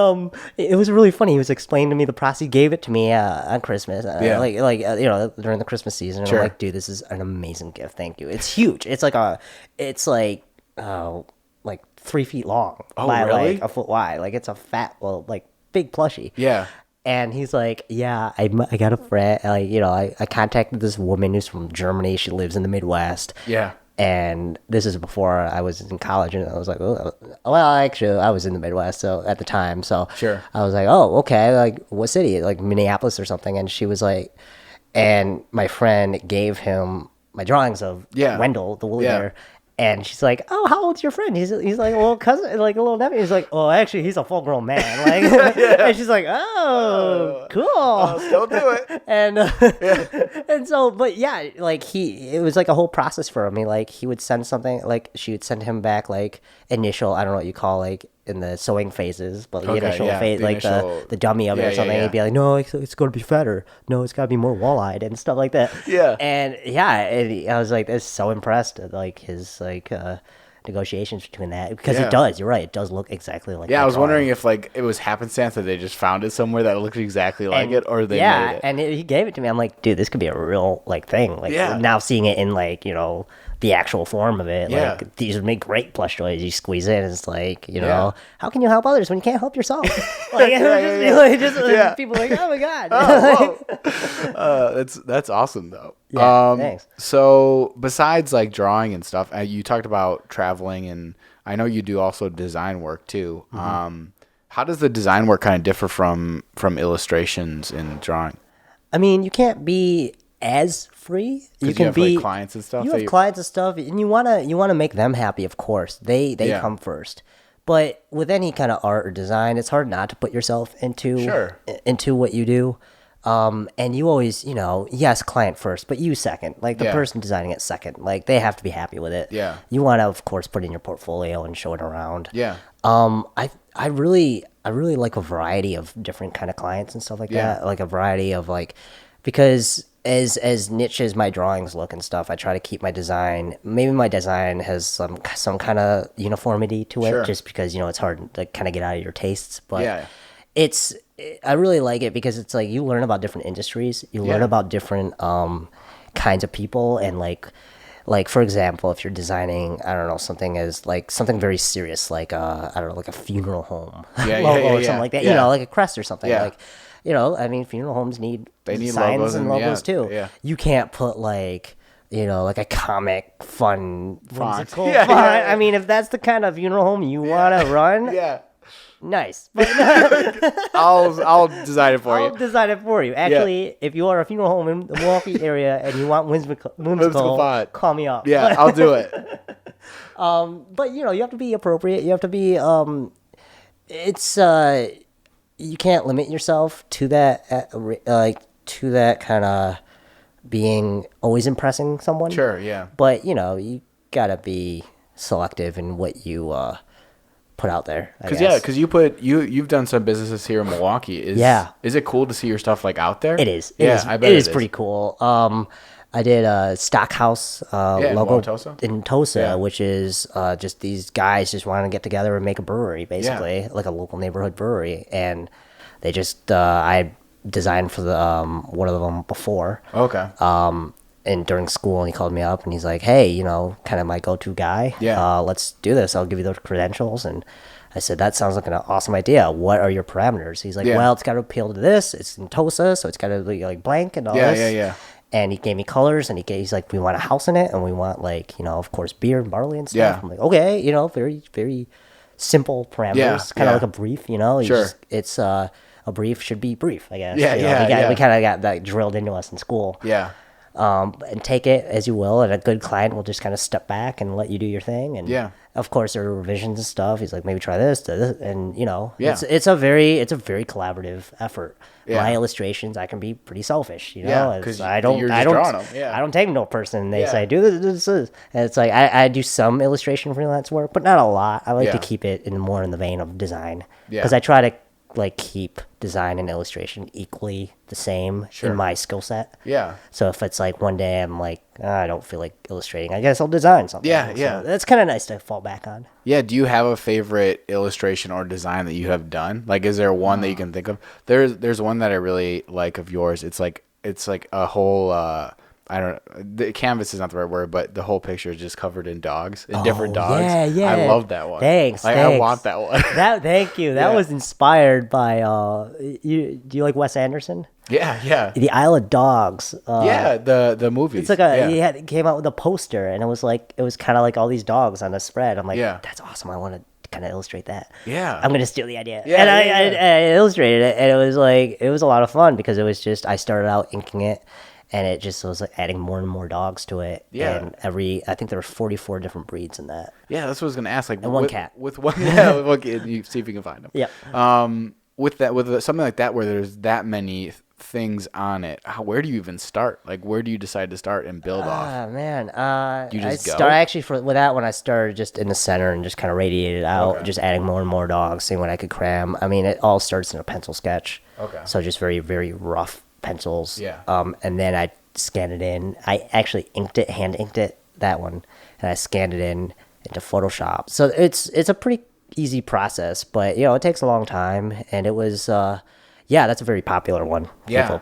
it was really funny. He was explaining to me the process. He gave it to me on Christmas, during the Christmas season. And Sure. I'm like, dude, this is an amazing gift. Thank you. It's huge. It's like 3 feet long by really? like a foot wide. Like it's a fat, big plushie. Yeah. And he's like, yeah, I got a friend. I contacted this woman who's from Germany. She lives in the Midwest. Yeah. And this is before I was in college, and I was like, oh, well, actually, I was in the Midwest at the time. So Sure. I was like, oh, okay, like what city? Like Minneapolis or something. And she was like, and my friend gave him my drawings of Wendell, the Wooly Bear. And she's like, oh, how old's your friend? He's like a little cousin, like a little nephew. He's like, oh, actually, he's a full-grown man. Like, and she's like, oh, cool. I'll still do it. And and so, but yeah, like it was like a whole process for him. He would send something, like she would send him back like initial, I don't know what you call like in the sewing phases, but the initial phase, the like initial, the dummy of it or something. He'd be like, no, it's going to be fatter. No, it's got to be more wall-eyed and stuff like that. Yeah. And I was like, so impressed at like his negotiations between that, because it does. You're right. It does look exactly like. Yeah, I was drawing. wondering if like it was happenstance that they just found it somewhere that looked exactly like it, or they made it. And he gave it to me. I'm like, dude, this could be a real like thing. Like now seeing it in like the actual form of it. Like these would make great plush toys. You squeeze it, and it's like how can you help others when you can't help yourself? Like, people are like, oh my god. That's awesome though. Yeah, thanks. So besides like drawing and stuff, you talked about traveling, and I know you do also design work too. Mm-hmm. How does the design work kind of differ from illustrations and drawing? I mean, you can't be as free. You can have, be like, clients and stuff. You have clients and stuff, and you wanna make them happy. Of course, they come first. But with any kind of art or design, it's hard not to put yourself into what you do. And you always, yes, client first, but you second. Like the person designing it second. Like they have to be happy with it. Yeah. You want to, of course, put in your portfolio and show it around. Yeah. I really like a variety of different kind of clients and stuff like that. Like a variety of because as niche as my drawings look and stuff, I try to keep my design. Maybe my design has some kind of uniformity to it, just because it's hard to kind of get out of your tastes. But I really like it because it's like you learn about different industries, you learn about different kinds of people, and like for example, if you're designing, I don't know, something very serious, like I don't know, like a funeral home logo or something like that, like a crest or something. Like, I mean, funeral homes need signs and logos too. Yeah. You can't put like a comic fun whimsical Yeah, font. yeah, yeah. I mean, if that's the kind of funeral home you want to run, nice. But I'll design it for you. I'll design it for you. Actually, if you are a funeral home in the Milwaukee area and you want whimsical font, call me up. Yeah, I'll do it. But you have to be appropriate. You have to be. You can't limit yourself to that. To that kind of being always impressing someone. Sure. Yeah. But you gotta be selective in what you put out there. Because you've done some businesses here in Milwaukee. Is it cool to see your stuff like out there? It is. I bet it is pretty cool. I did a Stockhouse logo in Tosa, which is just these guys just wanting to get together and make a brewery, basically, like a local neighborhood brewery. And they just I designed for the one of them before. Okay. And during school, and he called me up and he's like, hey, kind of my go-to guy. Yeah. Let's do this. I'll give you those credentials. And I said, that sounds like an awesome idea. What are your parameters? He's like, well, it's got to appeal to this. It's in Tosa, so it's got to be like blank and all this. Yeah. And he gave me colors, and he's like, we want a house in it, and we want of course, beer and barley and stuff. I'm like, okay, very, very simple parameters, kind of like a brief, you know. Sure. It's a brief should be brief, I guess. Yeah, you know, yeah, we kind of got that drilled into us in school. Yeah. And take it as you will, and a good client will just kind of step back and let you do your thing. And of course there are revisions and stuff. He's like, maybe try this, and you know, it's a very collaborative effort. My illustrations, I can be pretty selfish, you know, because I don't take no person. They say do this, and it's like I do some illustration freelance work, but not a lot. I like to keep it more in the vein of design, because I try to like keep design and illustration equally the same in my skill set. Yeah. So if it's like one day I'm like, I don't feel like illustrating, I guess I'll design something. Yeah, so that's kind of nice to fall back on. Yeah. Do you have a favorite illustration or design that you have done? Like, is there one that you can think of? There's one that I really like of yours. It's like a whole I don't. The canvas is not the right word, but the whole picture is just covered in dogs, different dogs. Yeah. I love that one. Thanks. I want that one. Thank you. That was inspired by. Do you like Wes Anderson? Yeah. The Isle of Dogs. The movie. It's like he came out with a poster, and it was kind of like all these dogs on a spread. I'm like, that's awesome. I want to kind of illustrate that. Yeah. I'm gonna steal the idea. Yeah. And I illustrated it, and it was a lot of fun, because it was just I started out inking it. And it just was like adding more and more dogs to it. Yeah. And I think there were 44 different breeds in that. Yeah, that's what I was gonna ask. Like, and one cat. With one, with one kid, you see if you can find them. Yeah. With something like that where there's that many things on it, where do you even start? Like, where do you decide to start and build off? Man. Do you just go? With that one, I started just in the center and just kind of radiated out, just adding more and more dogs, seeing what I could cram. I mean, it all starts in a pencil sketch. Okay. So just very, very rough pencils. Yeah. And then I scanned it in. I actually hand inked it, that one, and I scanned it into Photoshop. So it's a pretty easy process, but you know, it takes a long time, and it was that's a very popular one.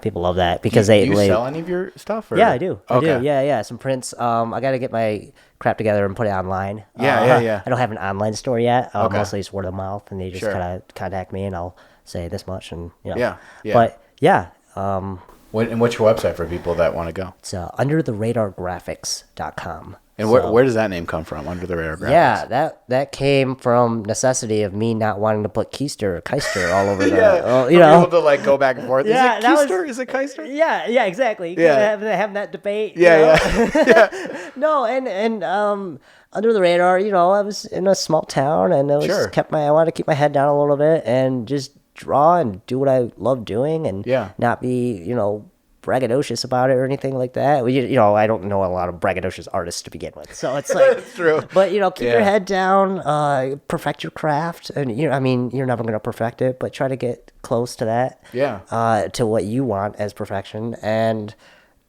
People love that, because do you sell any of your stuff? Or? Yeah, I do. Okay. I do. Yeah. Some prints. I got to get my crap together and put it online. Yeah. I don't have an online store yet. Mostly it's word of mouth, and they just kind of contact me, and I'll say this much, and you know. Yeah. But yeah. What's your website for people that want to go? It's undertheradargraphics.com. And where does that name come from, Under the Radar Graphics? Yeah, that came from necessity of me not wanting to put Keister all over the, you know. Able to like go back and forth. Yeah, is it Keister? Is it Keister? Yeah, exactly. Yeah. Have that debate. Yeah. No, and Under the Radar, you know, I was in a small town, and I wanted to keep my head down a little bit and just draw and do what I love doing, and not be, you know, braggadocious about it or anything like that. You know, I don't know a lot of braggadocious artists to begin with, so it's like that's true. But you know, keep your head down, perfect your craft, and you know, I mean, you're never going to perfect it, but try to get close to that. To what you want as perfection, and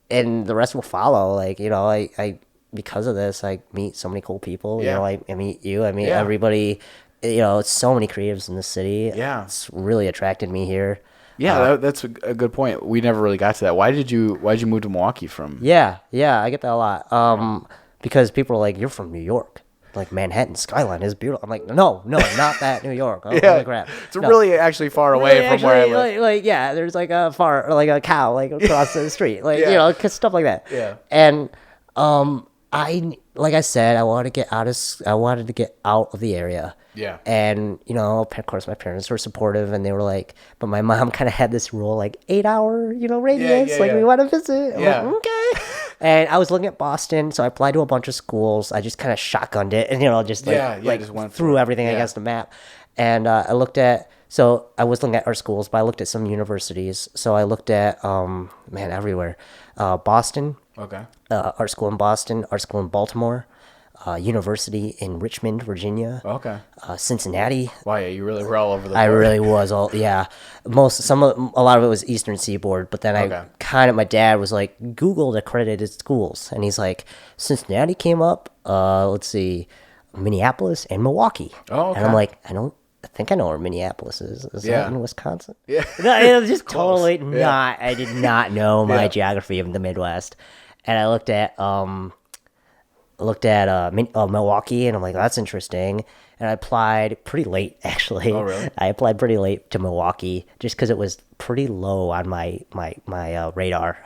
the rest will follow. Like, you know, I because of this, I meet so many cool people. You know, I meet you. I meet everybody. You know, it's so many creatives in the city. Yeah, it's really attracted me here. Yeah, that's a good point. We never really got to that. Why did you move to Milwaukee from? Yeah, I get that a lot. Because people are like, "You're from New York, like Manhattan skyline is beautiful." I'm like, "No, not that New York." Oh, holy crap! It's really actually far away from where I live. Like, there's like a cow like across the street, like you know, stuff like that. Yeah. And like I said, I wanted to get out of the area. Yeah. And, you know, of course, my parents were supportive, and they were like, but my mom kind of had this rule, like 8-hour, you know, radius, we want to visit. I'm like, okay. And I was looking at Boston, so I applied to a bunch of schools. I just kind of shotgunned it, and, you know, just just went through everything against the map. And I was looking at our schools, but I looked at some universities. So I looked at, everywhere. Boston. Okay. Art school in Boston, art school in Baltimore. University in Richmond, Virginia. Okay. Cincinnati. Wow, yeah, you really were all over the board. I really was a lot of it was Eastern Seaboard, but then my dad was like, Googled accredited schools, and he's like, Cincinnati came up, let's see, Minneapolis and Milwaukee. Oh, okay. And I'm like, I think I know where Minneapolis is. Is that in Wisconsin? Yeah. No, it was just totally not, I did not know my geography of the Midwest. And I looked at Milwaukee, and I'm like, that's interesting. And I applied pretty late, actually. Oh, really? I applied pretty late to Milwaukee just because it was pretty low on my radar.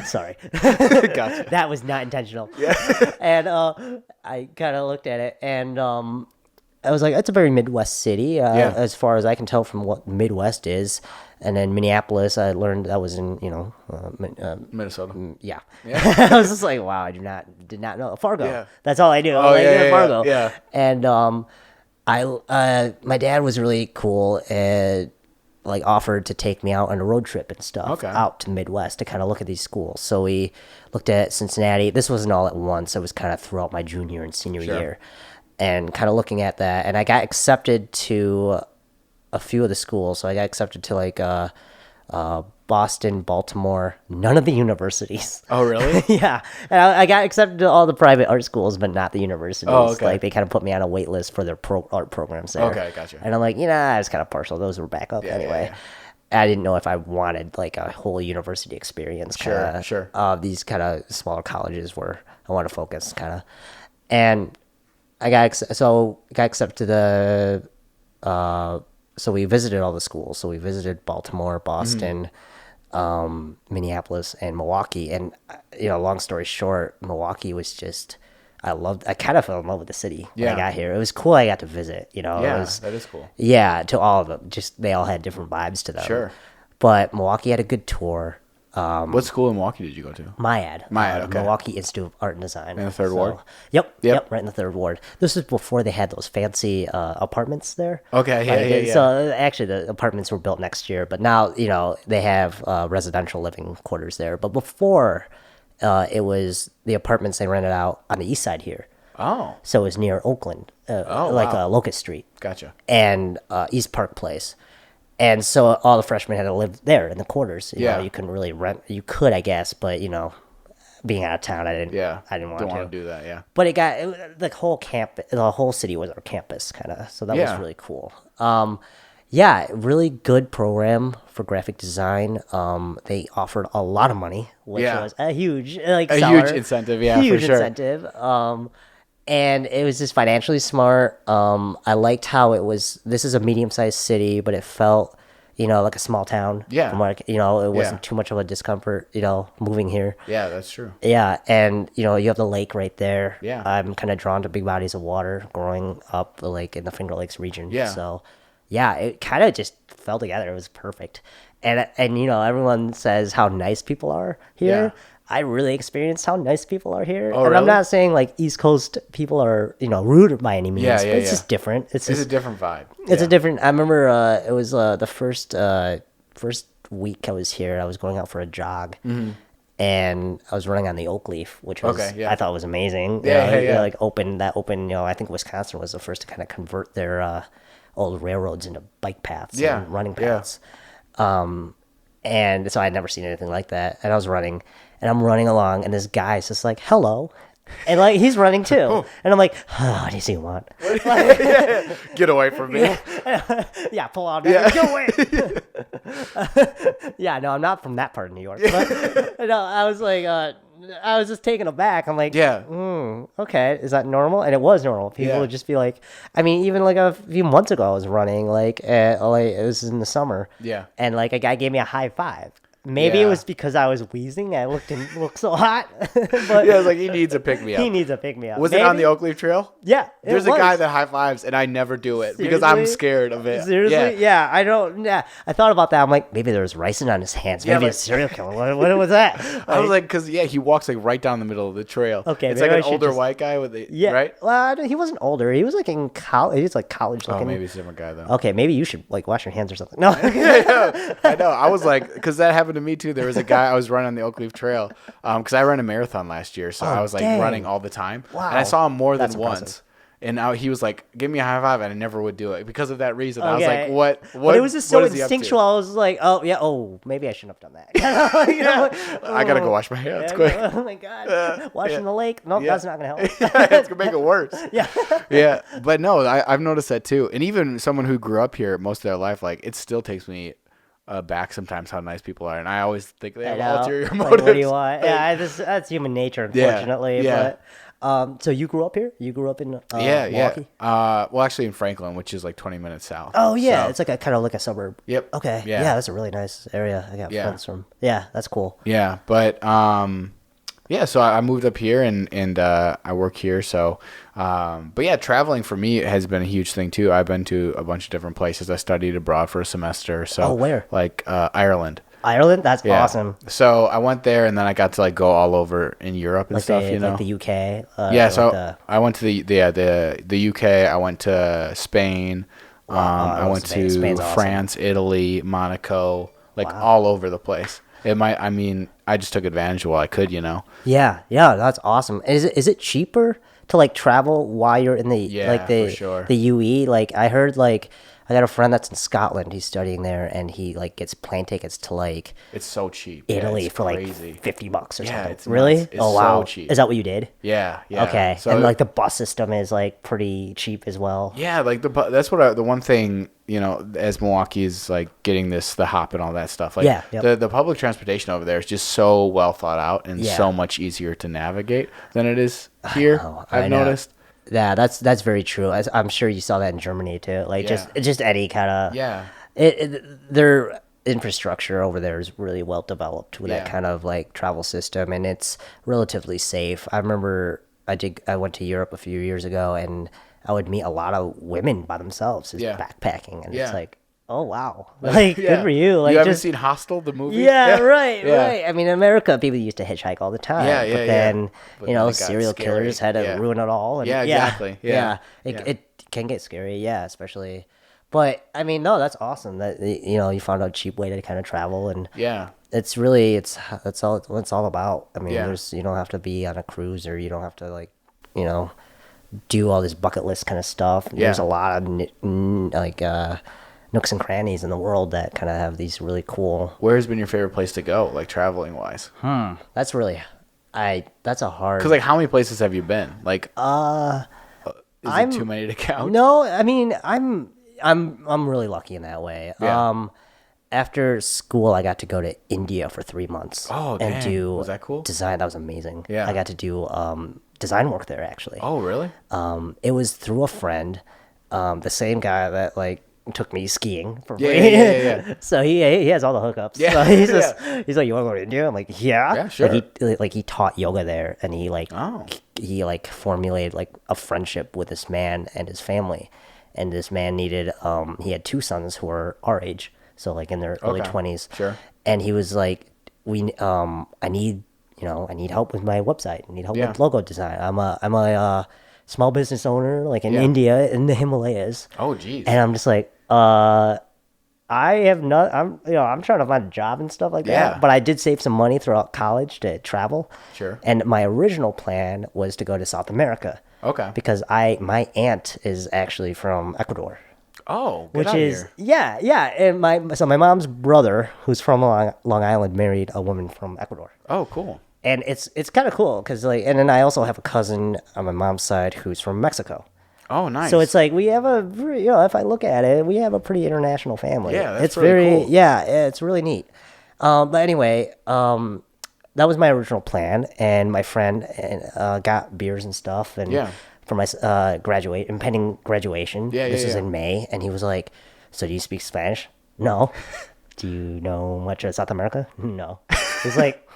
Sorry. Gotcha. That was not intentional. Yeah. And I kind of looked at it, and I was like, it's a very Midwest city, Yeah. as far as I can tell from what Midwest is. And then Minneapolis, I learned that was in, Minnesota. yeah. I was just like, wow, I did not know. Fargo. Yeah. That's all I knew. Oh, yeah, Fargo. yeah. And my dad was really cool and like offered to take me out on a road trip and stuff out to the Midwest to kind of look at these schools. So we looked at Cincinnati. This wasn't all at once. It was kind of throughout my junior and senior year, and kind of looking at that. And I got accepted to a few of the schools. So I got accepted to like Boston, Baltimore, none of the universities. Oh, really? Yeah. And I got accepted to all the private art schools, but not the universities. Oh, okay. Like they kind of put me on a wait list for their art programs there. Okay, gotcha. And I'm like, I was kind of partial. Those were back up anyway. Yeah. I didn't know if I wanted like a whole university experience. Sure. These kind of smaller colleges where I want to focus kind of. And I got accepted to the, so we visited all the schools. So we visited Baltimore, Boston, Minneapolis, and Milwaukee. And, long story short, Milwaukee was just, I kind of fell in love with the city when I got here. It was cool I got to visit, Yeah, that is cool. Yeah, to all of them. Just, they all had different vibes to them. Sure. But Milwaukee had a good tour. What school in Milwaukee did you go to? MIAD. Okay. Milwaukee Institute of Art and Design. In the third ward? Yep, right in the third ward. This was before they had those fancy apartments there. Okay, yeah. So actually the apartments were built next year, but now, they have residential living quarters there. But before, it was the apartments they rented out on the east side here. Oh. So it was near Oakland, Locust Street. Gotcha. And East Park Place. And so all the freshmen had to live there in the quarters. You know, you couldn't really rent. You could, I guess, but being out of town, I didn't want to do that. Yeah. But the whole the whole city was our campus, kind of. So that was really cool. Really good program for graphic design. They offered a lot of money, which was a huge huge incentive. Yeah, huge for sure. incentive. And it was just financially smart. I liked how it was. This is a medium-sized city, but it felt, like a small town. Yeah. From it wasn't too much of a discomfort, moving here. Yeah, that's true. Yeah, and you have the lake right there. Yeah. I'm kind of drawn to big bodies of water growing up, like in the Finger Lakes region. Yeah. So, yeah, it kind of just fell together. It was perfect. And everyone says how nice people are here. Yeah. I really experienced how nice people are here. Oh, and really? I'm not saying like East Coast people are, rude by any means. Yeah, but it's just different. It's a different vibe. It's a different. I remember it was the first week I was here. I was going out for a jog, and I was running on the Oak Leaf, which was I thought was amazing. Like open. I think Wisconsin was the first to kind of convert their old railroads into bike paths and running paths. And so I had never seen anything like that. And I was running, and I'm running along, and this guy's just like, hello. And like he's running too. And I'm like, what does he want? Get away from me. Yeah, pull out. Get away. Yeah, no, I'm not from that part of New York. But no, I was like, I was just taken aback. I'm like, okay, is that normal? And it was normal. People would just be like, I mean, even like a few months ago, I was running like it was in the summer. Yeah. And like a guy gave me a high five. Maybe it was because I was wheezing. I looked so hot. But yeah, it's like he needs a pick me up. He needs a pick me up. Was it on the Oak Leaf Trail? Yeah. There's a guy that high fives, and I never do it because I'm scared of it. Seriously? Yeah. I don't. Yeah. I thought about that. I'm like, maybe there was ricin on his hands. Maybe a serial killer. What was that? I was like, because he walks like right down the middle of the trail. Okay, it's like an older white guy with right. Well, he wasn't older. He was like in college. He's like college looking. Oh, maybe it's a different guy though. Okay, maybe you should like wash your hands or something. No. I know. I was like, because that happened to me too. There was a guy I was running on the Oak Leaf Trail because I ran a marathon last year, so I was like running all the time. Wow. And I saw him more than impressive. once. And he was like, "Give me a high five," and I never would do it because of that reason. I was like, "What? But it was just so instinctual. I was like, "Oh yeah, maybe I shouldn't have done that." I gotta go wash my hands quick. Oh my god, washing the lake? Nope, that's not gonna help. It's gonna make it worse. Yeah. But no, I've noticed that too. And even someone who grew up here most of their life, like it still takes me back sometimes how nice people are, and I always think they have ulterior motives. What do you want? Yeah, that's human nature, unfortunately. Yeah. But so you grew up here? You grew up in Milwaukee? Well, actually in Franklin, which is like 20 minutes south. Oh yeah, so. It's like a kind of like a suburb. Yep. Okay. Yeah, that's a really nice area. I got friends from. Yeah, that's cool. Yeah, but Yeah, so I moved up here and I work here. So, but yeah, traveling for me has been a huge thing too. I've been to a bunch of different places. I studied abroad for a semester. So, Oh, where? Like Ireland. Ireland? That's Yeah. awesome. So I went there and then I got to like go all over in Europe and Like stuff. like the UK. Yeah. like So I went to the UK. I went to Spain. I oh, went Spain. to Spain's awesome. France, Italy, Monaco, like Wow. all over the place. I mean, I just took advantage while I could, Yeah, that's awesome. Is it cheaper to like travel while you're in the Yeah, like the for sure. the UE? Like I heard like I got a friend that's in Scotland. He's studying there, and he like gets plane tickets to like It's so cheap. Italy it's for crazy. like $50 or Yeah, something. it's Really? nuts. It's Oh wow. so cheap. Is that what you did? Yeah, yeah. Okay. So And like the bus system is like pretty cheap as well. yeah, like that's what the one thing as Milwaukee is like getting the hop and all that stuff. Like Yeah, yep. the public transportation over there is just so well thought out and Yeah. so much easier to navigate than it is here. I I've know. noticed. Yeah, that's very true. I'm sure you saw that in Germany too. Like Yeah. just any kind of Yeah. their infrastructure over there is really well developed with that Yeah. kind of like travel system, and it's relatively safe. I remember I went to Europe a few years ago, and I would meet a lot of women by themselves just Yeah. backpacking, and Yeah. it's like, oh wow, like Yeah. good for you. Like you haven't just seen Hostel, the movie? yeah, right, Yeah. right. I mean, in America, people used to hitchhike all the time. Yeah, yeah, but yeah. then, But then it got serial scary. killers had to Yeah. ruin it all. And Yeah, exactly. Yeah. It, Yeah. it can get scary, yeah, especially. But, I mean, no, that's awesome that, you found a cheap way to kind of travel. And Yeah. it's really, that's all it's all about. I mean, Yeah. you don't have to be on a cruise, or you don't have to, like, do all this bucket list kind of stuff. Yeah. There's a lot of, nooks and crannies in the world that kind of have these really cool. Where's been your favorite place to go, like traveling wise? That's really, that's a hard. Because like, how many places have you been? Like, is I'm- it too many to count? No, I mean, I'm really lucky in that way. Yeah. After school, I got to go to India for 3 months. Oh, and dang. do Was that cool? design. That was amazing. Yeah. I got to do design work there actually. Oh, really? It was through a friend, the same guy that like took me skiing for Yeah, free. yeah. So he has all the hookups. Yeah, So he's yeah. he's like, you want to go to India? I'm like, yeah. Yeah, sure. Like he taught yoga there, and he like Oh. he like formulated like a friendship with this man and his family, and this man needed he had 2 sons who were our age, so like in their early Okay. 20s. Sure. And he was like, I need help with my website. I need help Yeah. with logo design. I'm a small business owner like in Yeah. India in the Himalayas. Oh, geez. And I'm just like, I have not. I'm trying to find a job and stuff like Yeah. that. But I did save some money throughout college to travel. Sure. And my original plan was to go to South America. Okay. Because my aunt is actually from Ecuador, Oh, get which out of is here. yeah. And my mom's brother, who's from Long Island, married a woman from Ecuador. Oh, cool. And it's kind of cool because and then I also have a cousin on my mom's side who's from Mexico. Oh, nice. So it's like we have if I look at it, we have a pretty international family. Yeah, that's it's really very cool. yeah, it's really neat. But anyway, that was my original plan, and my friend got beers and stuff, and Yeah. for my impending graduation. Yeah, This yeah, is yeah. in May, and he was like, "So do you speak Spanish?" No. Do you know much of South America? No. He's like,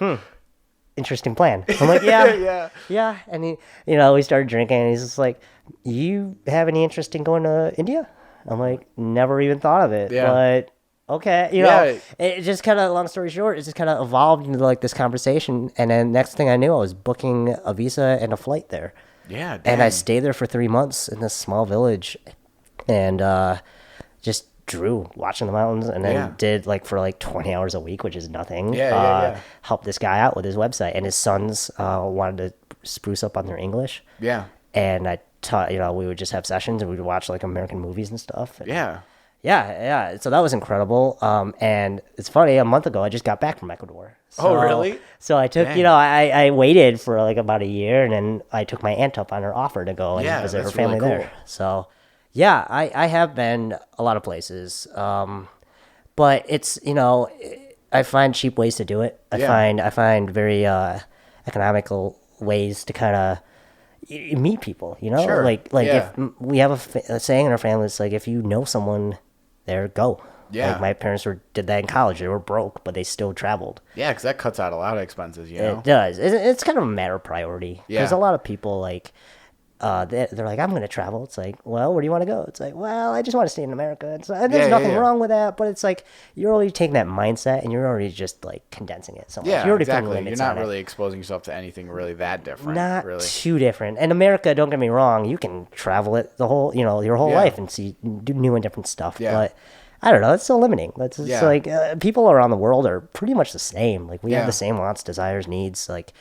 interesting plan. I'm like, yeah. Yeah. And he, we started drinking, and he's just like, you have any interest in going to India? I'm like, never even thought of it. Yeah. But okay. Yeah. It just kind of, long story short, it just kind of evolved into like this conversation. And then next thing I knew, I was booking a visa and a flight there. Yeah. And I dang. stayed there for 3 months in this small village, and just drew, watching the mountains, and then Yeah. did like for like 20 hours a week, which is nothing. Yeah. Helped this guy out with his website, and his sons wanted to spruce up on their English. Yeah. And I taught, we would just have sessions, and we'd watch like American movies and stuff. And Yeah. yeah. So that was incredible. And it's funny, a month ago, I just got back from Ecuador. Oh, really? So I took, Dang. I waited for like about a year, and then I took my aunt up on her offer to go and Yeah, visit her that's family really cool. there. So yeah, I have been a lot of places. But it's, I find cheap ways to do it. I find very economical ways to kind of meet people, Sure. like Yeah. if we have a saying in our family, it's like, if you know someone there, go. Yeah. Like my parents did that in college. They were broke, but they still traveled. Yeah, because that cuts out a lot of expenses, you know? It does. It's kind of a matter of priority. Yeah. There's a lot of people like, they're like, I'm going to travel. It's like, well, where do you want to go? It's like, well, I just want to stay in America. And there's nothing wrong with that, but it's like, you're already taking that mindset and you're already just like condensing it so much. Yeah, you're already exactly. You're not really exposing yourself to anything really that different. Not really. too different. And America, don't get me wrong, you can travel it your whole life and do new and different stuff. Yeah. But I don't know, it's still limiting. It's like people around the world are pretty much the same. Like we have the same wants, desires, needs, like.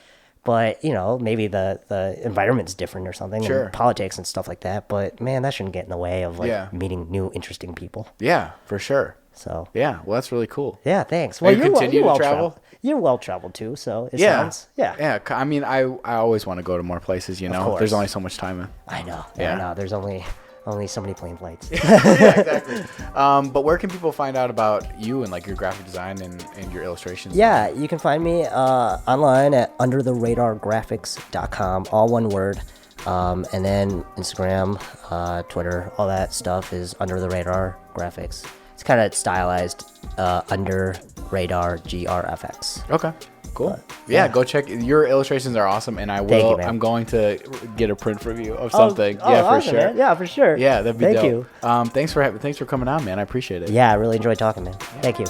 But, maybe the environment's different or something, and politics and stuff like that. But, man, that shouldn't get in the way of, like, meeting new, interesting people. Yeah, for sure. So. Yeah, well, that's really cool. Yeah, thanks. Well, you continue to travel? You're well-traveled, too, so it sounds. Yeah. Yeah, I mean, I always want to go to more places, you know? There's only so much time. I know. There's only so many plane flights. Yeah, exactly. But where can people find out about you and like your graphic design and your illustrations? Yeah, you can find me online at undertheradargraphics.com, all one word. And then Instagram, Twitter, all that stuff is Under the Radar Graphics. It's kind of stylized Under Radar GRFX. Okay. Cool. Yeah, go check. Your illustrations are awesome, and I will. Thank you, man. I'm going to get a print for you of something. Yeah, for awesome, sure. Man. Yeah, for sure. Yeah, that'd be Thank dope. you. Thanks for coming on, man. I appreciate it. Yeah, I really enjoyed talking, man. Thank you.